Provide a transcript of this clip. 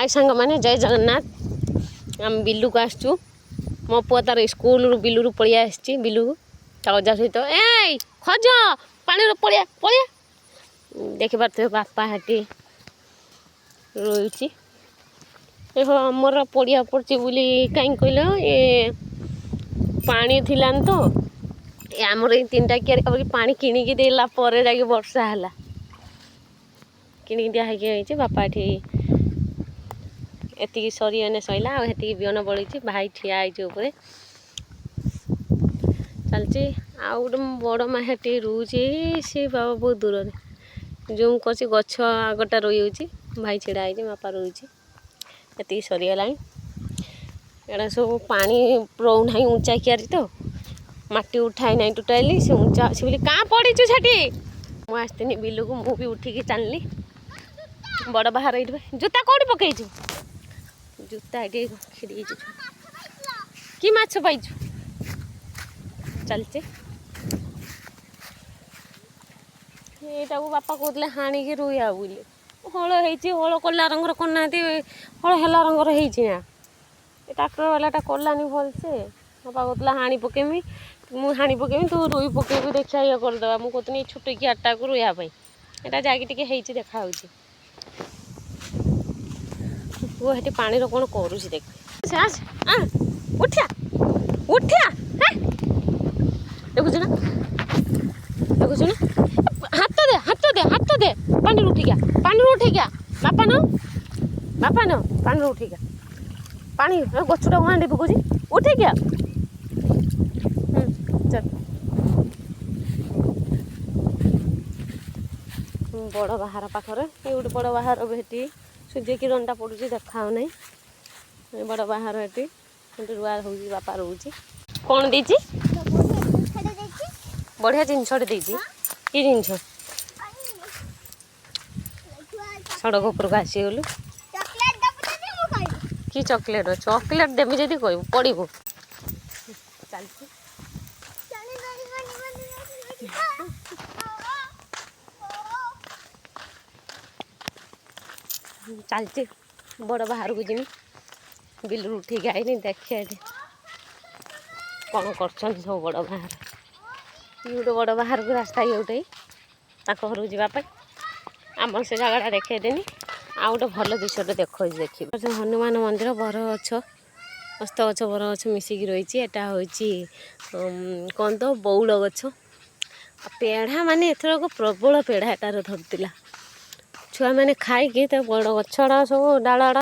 हाय सांग मैंने जय जगन्नाथ आम बिलू को आसचु मो पुआ तार स्कूल बिलू पलि आसी बिलू कागजा सहित ए खज पानी पलिया पलिया देखि पारे बापा हाटी रोची आमर पड़िया पड़ी बोली कहीं कहल ये पानी थिलान तो ये आमर ये 3टा कियारी पानी किणिकी देला पर जाके वर्षा है किणिकी दिखाई बापा ये एति सरीने सैला आती बिहन बड़ी भाई ठिया होते चलती आउट बड़ माटी रुचे सी बाबा बहुत दूर जो कसी गछ आगटा रही भाई छिड़ा है बापा रोचे एति सरीगला एड़ा सब पानी रोना ऊंचा कियारी तो माटी उठाई ना टोटाली से ऊंचा अच्छे बोली कहाँ पड़ी छाटी मुझे आसतीनि बिलू को मुझे उठिकी चलनी बड़ बाहर ये जूता कौटी पकईचु जूता ये खिड़ी कि माछ पाइचु चलचे यहाँ बापा कहते हाणिकी रुआ बोली हल हल कला रंगर करना हल है रंगर होना ट्राक्टर वालाटा कलानी भलसे बापा कहते हाणी पकेमी मुझे हाणी पकेमी तू रुई पकेबी देखा ये करदे मुझे कहती छोट कि आटा को रुआपाई यहाँ जाकि टे देखा पुआ हेटी पानी कौन करुँच देख उठिया उठिया देखुच ना देखुच ना हाथ दे हाथ दे हाथ दे पानी उठी गया बापा न पानी उठी गया पानी गछटा हांडी पकाउछि उठी गया चल बड़ बाहर पाखरे ये गोटे बड़ बाहर भेटी सूर्य किरणटा पड़ुଛି देखा नहीं बड़ बाहर हेटी रुआ हो बापा रोचे कौन देती बढ़िया जिनसटे देती कि जिनस सड़क उपरक आसीगलु कि चॉकलेट चॉकलेट देवी जदि कह पड़ू चलती चलती बड़ बाहर को जिमी बिलू उठिक आई देखिए कौन कर सब बड़ बाहर ये गोटे बड़ बाहर को रास्ता ये गोटे घर जावाई आम से जगह देखदेनी आ गोटे भल दृश्य देखिए हनुमान मंदिर बर गछ हस्त गछ बर गछ मिसिकी रही यहाँ हूँ कौन तो बौल गछ पेढ़ा माने एथरक प्रबल पेढ़ा एटार धरला छुआ मैंने खाई बड़ गछड़ा सब डाला